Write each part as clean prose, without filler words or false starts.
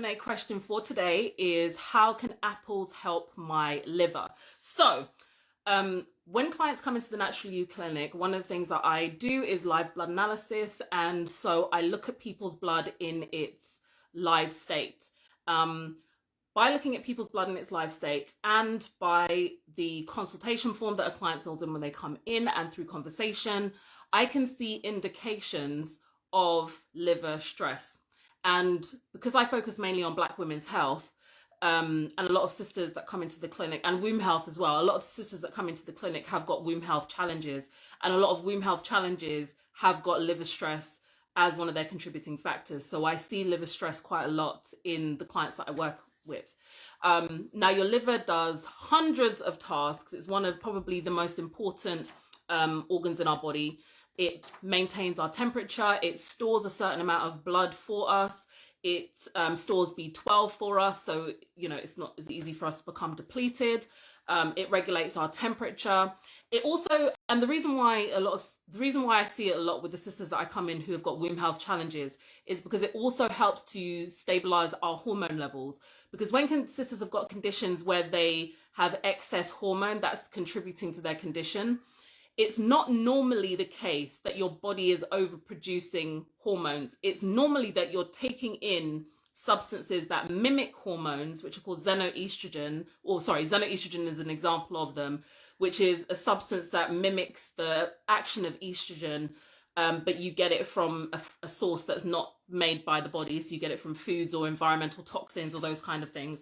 Q&A question for today is, how can apples help my liver? So when clients come into the Natural You clinic, one of the things that I do is live blood analysis. And so I look at people's blood in its live state. By looking at people's blood in its live state and by the consultation form that a client fills in when they come in and through conversation, I can see indications of liver stress. And because I focus mainly on Black women's health, and a lot of sisters that come into the clinic, and womb health as well, a lot of sisters that come into the clinic have got womb health challenges, and a lot of womb health challenges have got liver stress as one of their contributing factors. So I see liver stress quite a lot in the clients that I work with. Now, your liver does hundreds of tasks. It's one of probably the most important organs in our body. It maintains our temperature. It stores a certain amount of blood for us. It stores B12 for us, so it's not as easy for us to become depleted. It regulates our temperature. It also, and the reason why I see it a lot with the sisters that I come in who have got womb health challenges is because it also helps to stabilize our hormone levels. Because when sisters have got conditions where they have excess hormone that's contributing to their condition, it's not normally the case that your body is overproducing hormones. It's normally that you're taking in substances that mimic hormones, which are called xenoestrogen, xenoestrogen is an example of them, which is a substance that mimics the action of estrogen, but you get it from a source that's not made by the body. So you get it from foods or environmental toxins or those kind of things.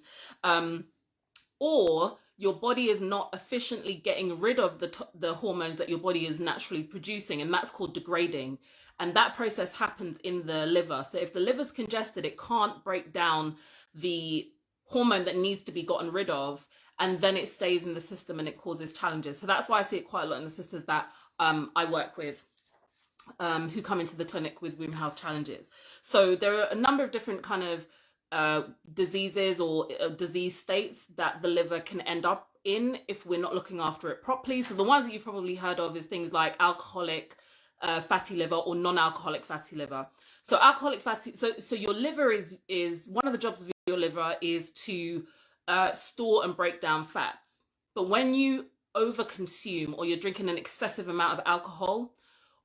Or your body is not efficiently getting rid of the hormones that your body is naturally producing, and that's called degrading. And that process happens in the liver. So if the liver's congested, it can't break down the hormone that needs to be gotten rid of, and then it stays in the system and it causes challenges. So that's why I see it quite a lot in the sisters that I work with, who come into the clinic with womb health challenges. So there are a number of different kind of diseases or disease states that the liver can end up in if we're not looking after it properly. So the ones that you've probably heard of is things like alcoholic fatty liver or non-alcoholic fatty liver. So alcoholic fatty, so your liver is one of the jobs of your liver is to store and break down fats. But when you overconsume, or you're drinking an excessive amount of alcohol,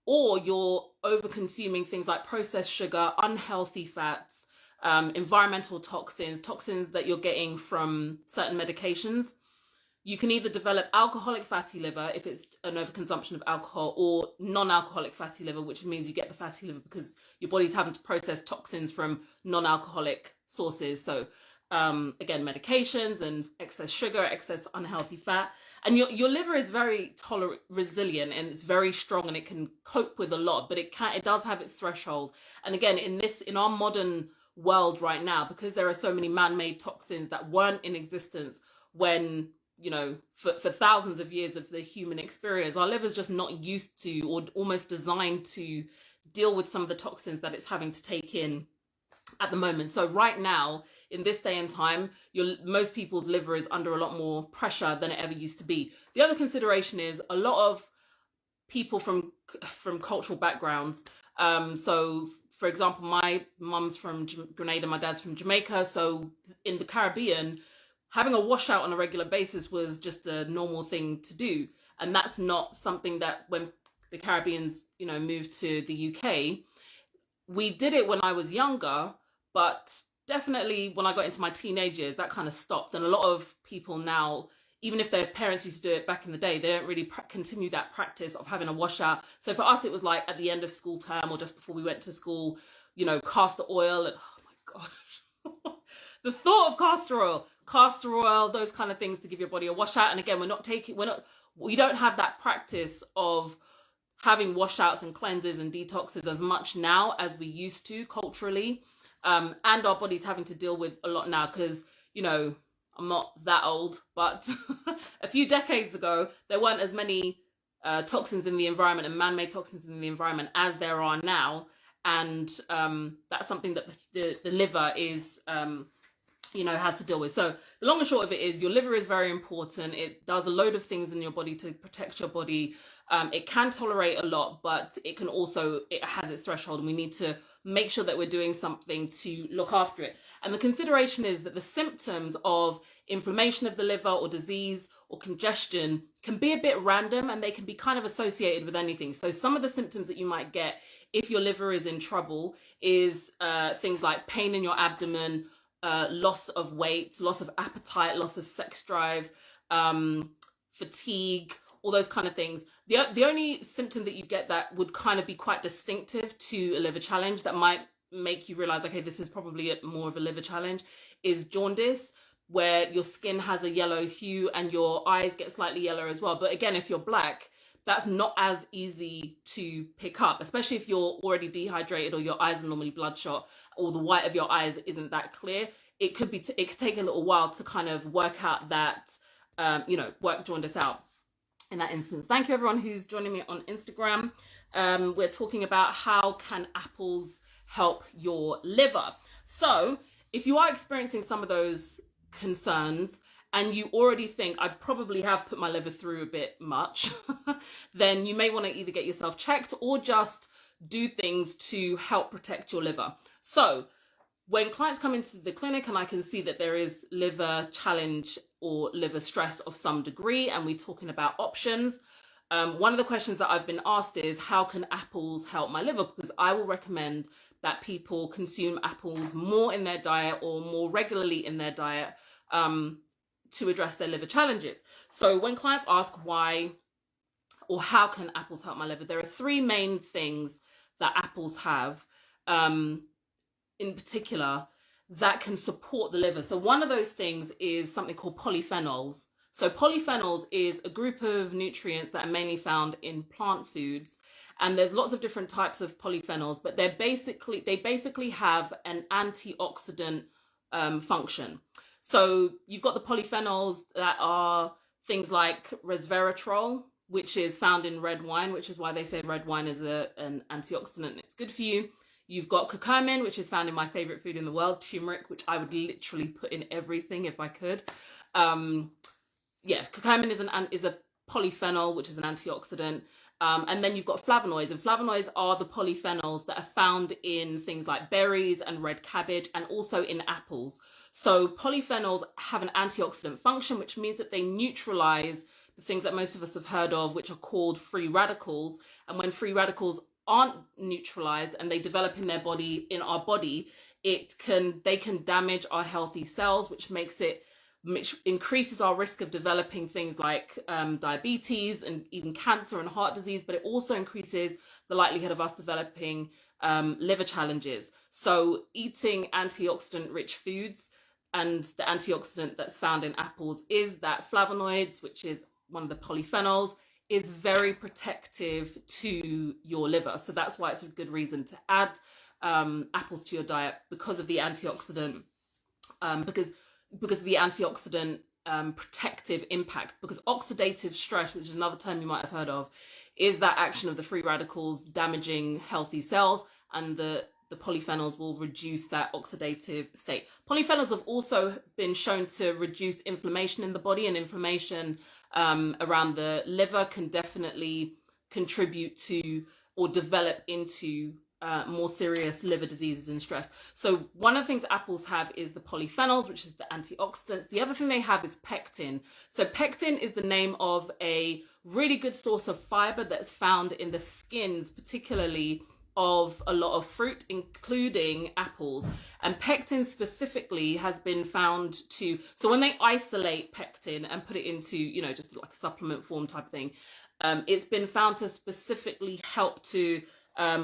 or you're overconsuming things like processed sugar, unhealthy fats, environmental toxins that you're getting from certain medications, you can either develop alcoholic fatty liver if it's an overconsumption of alcohol, or non-alcoholic fatty liver, which means you get the fatty liver because your body's having to process toxins from non-alcoholic sources. So again, medications and excess sugar, excess unhealthy fat. And your liver is very resilient, and it's very strong, and it can cope with a lot, but it does have its threshold. And again, in our modern world right now, because there are so many man-made toxins that weren't in existence when, for thousands of years of the human experience, our liver's just not used to, or almost designed to deal with some of the toxins that it's having to take in at the moment. So right now, in this day and time, most people's liver is under a lot more pressure than it ever used to be. The other consideration is a lot of people from cultural backgrounds. So for example, my mum's from Grenada, my dad's from Jamaica. So in the Caribbean, having a washout on a regular basis was just a normal thing to do. And that's not something that when the Caribbeans, moved to the UK, we did it when I was younger, but definitely when I got into my teenage years, that kind of stopped. And a lot of people now, even if their parents used to do it back in the day, they don't really continue that practice of having a washout. So for us, it was like at the end of school term or just before we went to school, castor oil. And oh my gosh, the thought of castor oil, those kind of things to give your body a washout. And again, we don't have that practice of having washouts and cleanses and detoxes as much now as we used to culturally. And our body's having to deal with a lot now because, I'm not that old, but a few decades ago, there weren't as many toxins in the environment and man-made toxins in the environment as there are now. And that's something that the liver is how to deal with. So the long and short of it is your liver is very important. It does a load of things in your body to protect your body. It can tolerate a lot, but it has its threshold, and we need to make sure that we're doing something to look after it. And the consideration is that the symptoms of inflammation of the liver or disease or congestion can be a bit random, and they can be kind of associated with anything. So some of the symptoms that you might get if your liver is in trouble is things like pain in your abdomen, loss of weight, loss of appetite, loss of sex drive, fatigue, all those kind of things. The only symptom that you get that would kind of be quite distinctive to a liver challenge that might make you realize, okay, this is probably more of a liver challenge, is jaundice, where your skin has a yellow hue and your eyes get slightly yellow as well. But again, if you're black, that's not as easy to pick up, especially if you're already dehydrated or your eyes are normally bloodshot or the white of your eyes isn't that clear. It could take a little while to kind of work out that, work jaundice out in that instance. Thank you everyone who's joining me on Instagram. We're talking about how can apples help your liver. So if you are experiencing some of those concerns, and you already think I probably have put my liver through a bit much, then you may want to either get yourself checked or just do things to help protect your liver. So when clients come into the clinic and I can see that there is liver challenge or liver stress of some degree, and we're talking about options, one of the questions that I've been asked is, how can apples help my liver? Because I will recommend that people consume apples more in their diet or more regularly in their diet, to address their liver challenges. So when clients ask why or how can apples help my liver, there are three main things that apples have, in particular, that can support the liver. So one of those things is something called polyphenols. So polyphenols is a group of nutrients that are mainly found in plant foods, and there's lots of different types of polyphenols, but they basically have an antioxidant function. So you've got the polyphenols that are things like resveratrol, which is found in red wine, which is why they say red wine is an antioxidant and it's good for you. You've got curcumin, which is found in my favorite food in the world, turmeric, which I would literally put in everything if I could. Curcumin is a polyphenol, which is an antioxidant. And then you've got flavonoids, and flavonoids are the polyphenols that are found in things like berries and red cabbage and also in apples. So polyphenols have an antioxidant function, which means that they neutralize the things that most of us have heard of, which are called free radicals. And when free radicals aren't neutralized and they develop in our body, they can damage our healthy cells, which increases our risk of developing things like diabetes and even cancer and heart disease, but it also increases the likelihood of us developing liver challenges. So eating antioxidant rich foods, and the antioxidant that's found in apples is that flavonoids, which is one of the polyphenols, is very protective to your liver. So that's why it's a good reason to add apples to your diet, because of the antioxidant, because of the antioxidant protective impact. Because oxidative stress, which is another term you might have heard of, is that action of the free radicals damaging healthy cells, and the polyphenols will reduce that oxidative state. Polyphenols have also been shown to reduce inflammation in the body, and inflammation around the liver can definitely contribute to or develop into more serious liver diseases and stress. So one of the things apples have is the polyphenols, which is the antioxidants. The other thing they have is pectin. So pectin is the name of a really good source of fiber that's found in the skins, particularly of a lot of fruit, including apples. And pectin specifically has been found to, so when they isolate pectin and put it into, just like a supplement form type thing, it's been found to specifically help to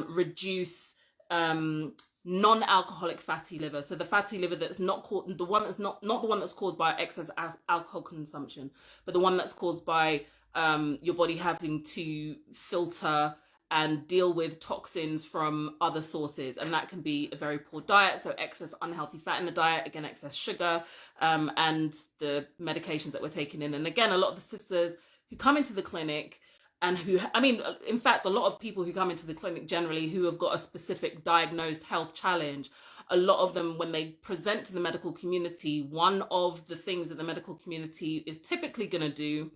reduce non-alcoholic fatty liver. So the fatty liver that's not called, the one that's not the one that's caused by excess alcohol consumption, but the one that's caused by your body having to filter and deal with toxins from other sources. And that can be a very poor diet, so excess unhealthy fat in the diet, again, excess sugar, and the medications that we're taking in. And again, a lot of the sisters who come into the clinic and who, I mean, in fact, a lot of people who come into the clinic generally who have got a specific diagnosed health challenge, a lot of them, when they present to the medical community, one of the things that the medical community is typically going to do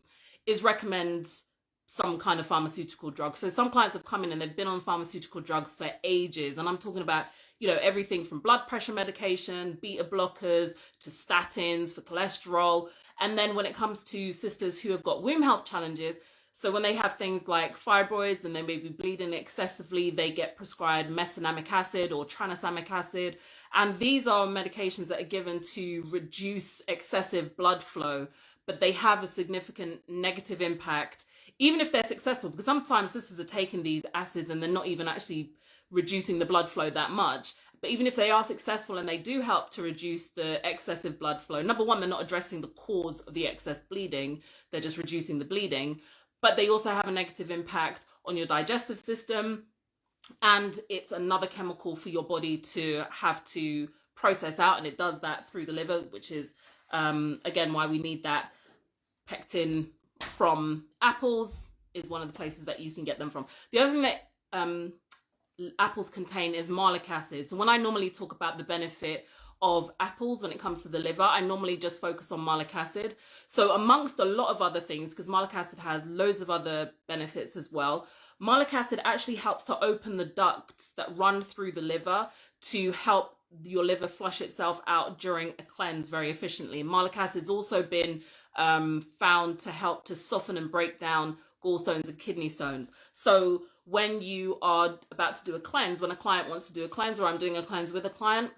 is recommend some kind of pharmaceutical drug. So some clients have come in and they've been on pharmaceutical drugs for ages. And I'm talking about, you know, everything from blood pressure medication, beta blockers, to statins for cholesterol. And then when it comes to sisters who have got womb health challenges, so when they have things like fibroids and they may be bleeding excessively, they get prescribed mefenamic acid or tranexamic acid. And these are medications that are given to reduce excessive blood flow, but they have a significant negative impact, even if they're successful, because sometimes sisters are taking these acids and they're not even actually reducing the blood flow that much. But even if they are successful and they do help to reduce the excessive blood flow, number one, they're not addressing the cause of the excess bleeding, they're just reducing the bleeding. But they also have a negative impact on your digestive system. And it's another chemical for your body to have to process out. And it does that through the liver, which is, again, why we need that pectin from apples, is one of the places that you can get them from. The other thing that apples contain is malic acid. So when I normally talk about the benefit of apples when it comes to the liver, I normally just focus on malic acid. So amongst a lot of other things, because malic acid has loads of other benefits as well, malic acid actually helps to open the ducts that run through the liver to help your liver flush itself out during a cleanse very efficiently. Malic acid's also been found to help to soften and break down gallstones and kidney stones. So when you are about to do a cleanse, when a client wants to do a cleanse, or I'm doing a cleanse with a client,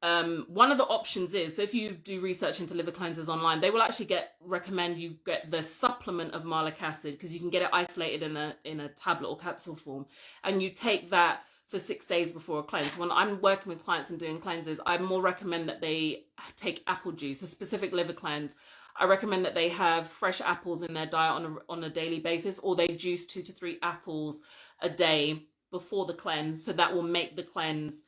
one of the options is, so if you do research into liver cleanses online, they will actually recommend you get the supplement of malic acid, because you can get it isolated in a tablet or capsule form, and you take that for 6 days before a cleanse. When I'm working with clients and doing cleanses, I more recommend that they take apple juice, a specific liver cleanse. I recommend that they have fresh apples in their diet on a daily basis, or they juice 2 to 3 apples a day before the cleanse. So that will make the cleanse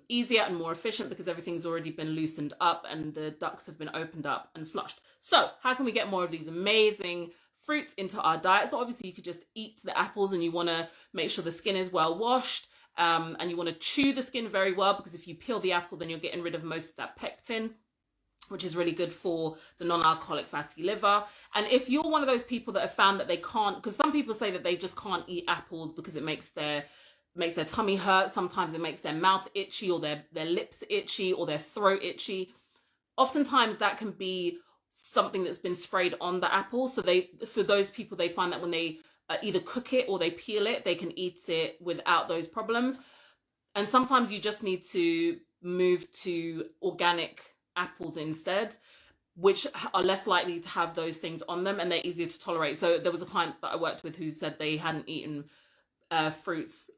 easier and more efficient, because everything's already been loosened up and the ducts have been opened up and flushed. So how can we get more of these amazing fruits into our diet? So obviously you could just eat the apples, and you want to make sure the skin is well washed, and you want to chew the skin very well, because if you peel the apple, then you're getting rid of most of that pectin, which is really good for the non-alcoholic fatty liver. And if you're one of those people that have found that they can't, because some people say that they just can't eat apples because it makes their tummy hurt. Sometimes it makes their mouth itchy, or their lips itchy, or their throat itchy. Oftentimes that can be something that's been sprayed on the apple. So for those people, they find that when they either cook it or they peel it, they can eat it without those problems. And sometimes you just need to move to organic apples instead, which are less likely to have those things on them, and they're easier to tolerate. So there was a client that I worked with who said they hadn't eaten fruits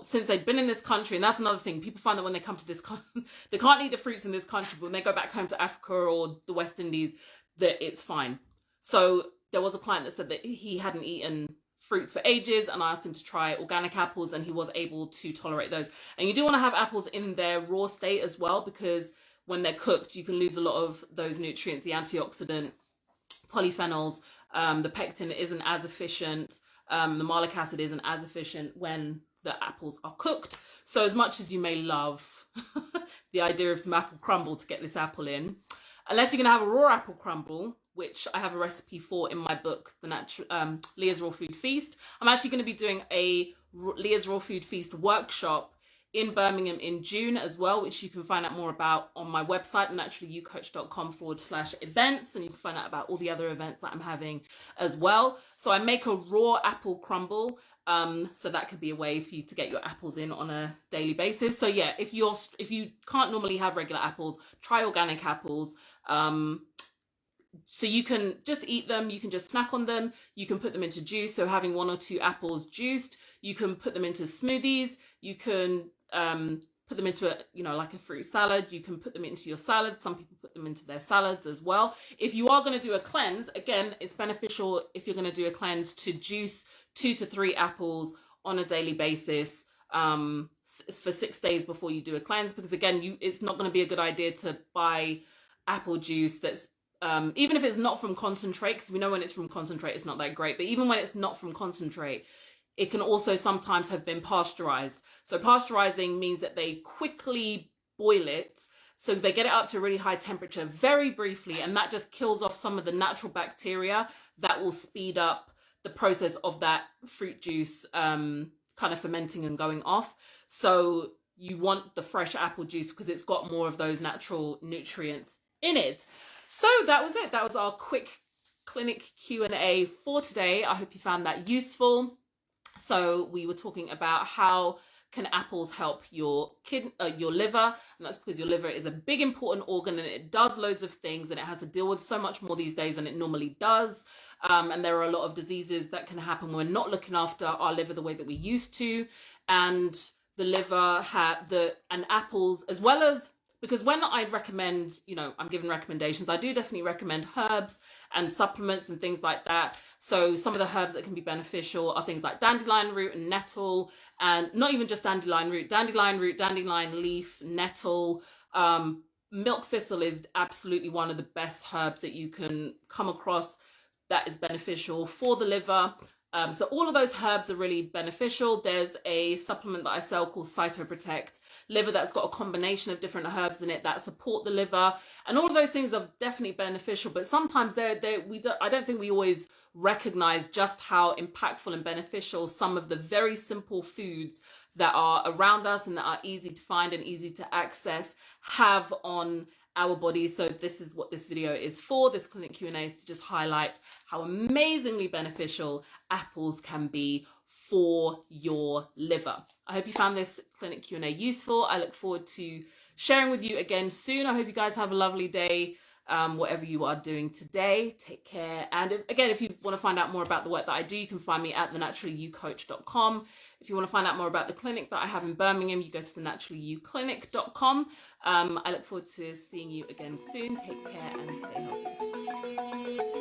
since they'd been in this country. And that's another thing, people find that when they come to this they can't eat the fruits in this country, but when they go back home to Africa or the West Indies, that it's fine. So there was a client that said that he hadn't eaten fruits for ages, and I asked him to try organic apples, and he was able to tolerate those. And you do want to have apples in their raw state as well, because when they're cooked, you can lose a lot of those nutrients, the antioxidant, polyphenols, the pectin isn't as efficient, the malic acid isn't as efficient when the apples are cooked. So as much as you may love the idea of some apple crumble to get this apple in, unless you're going to have a raw apple crumble, which I have a recipe for in my book, Leah's Raw Food Feast. I'm actually going to be doing a Leah's Raw Food Feast workshop in Birmingham in June as well, which you can find out more about on my website, naturallyyoucoach.com/events, and you can find out about all the other events that I'm having as well. So I make a raw apple crumble, so that could be a way for you to get your apples in on a daily basis. So yeah, if you can't normally have regular apples, try organic apples. So you can just eat them, you can just snack on them, you can put them into juice, so having 1 or 2 apples juiced, you can put them into smoothies, you can put them into like a fruit salad, you can put them into your salad, some people put them into their salads as well. If you are going to do a cleanse, again, it's beneficial if you're going to do a cleanse to juice 2 to 3 apples on a daily basis for 6 days before you do a cleanse, because again, it's not going to be a good idea to buy apple juice that's even if it's not from concentrate, because we know when it's from concentrate it's not that great, but even when it's not from concentrate, it can also sometimes have been pasteurized. So pasteurizing means that they quickly boil it, so they get it up to a really high temperature very briefly, and that just kills off some of the natural bacteria that will speed up the process of that fruit juice kind of fermenting and going off. So you want the fresh apple juice because it's got more of those natural nutrients in it. So that was it. That was our quick clinic Q&A for today. I hope you found that useful. So we were talking about how can apples help your liver, and that's because your liver is a big important organ and it does loads of things, and it has to deal with so much more these days than it normally does. And there are a lot of diseases that can happen when we're not looking after our liver the way that we used to. And the liver and apples, as well as, because when I recommend, I'm giving recommendations, I do definitely recommend herbs and supplements and things like that. So some of the herbs that can be beneficial are things like dandelion root and nettle, and not even just dandelion root, dandelion leaf, nettle. Milk thistle is absolutely one of the best herbs that you can come across that is beneficial for the liver. So all of those herbs are really beneficial. There's a supplement that I sell called Cytoprotect Liver that's got a combination of different herbs in it that support the liver, and all of those things are definitely beneficial. But sometimes I don't think we always recognize just how impactful and beneficial some of the very simple foods that are around us and that are easy to find and easy to access have on our bodies. So this is what this video is for. This clinic Q&A is to just highlight how amazingly beneficial apples can be for your liver. I hope you found this clinic Q&A useful. I look forward to sharing with you again soon. I hope you guys have a lovely day, whatever you are doing today. Take care. And if you want to find out more about the work that I do, you can find me at thenaturallyyoucoach.com. If you want to find out more about the clinic that I have in Birmingham, you go to thenaturallyyouclinic.com. I look forward to seeing you again soon. Take care and stay healthy.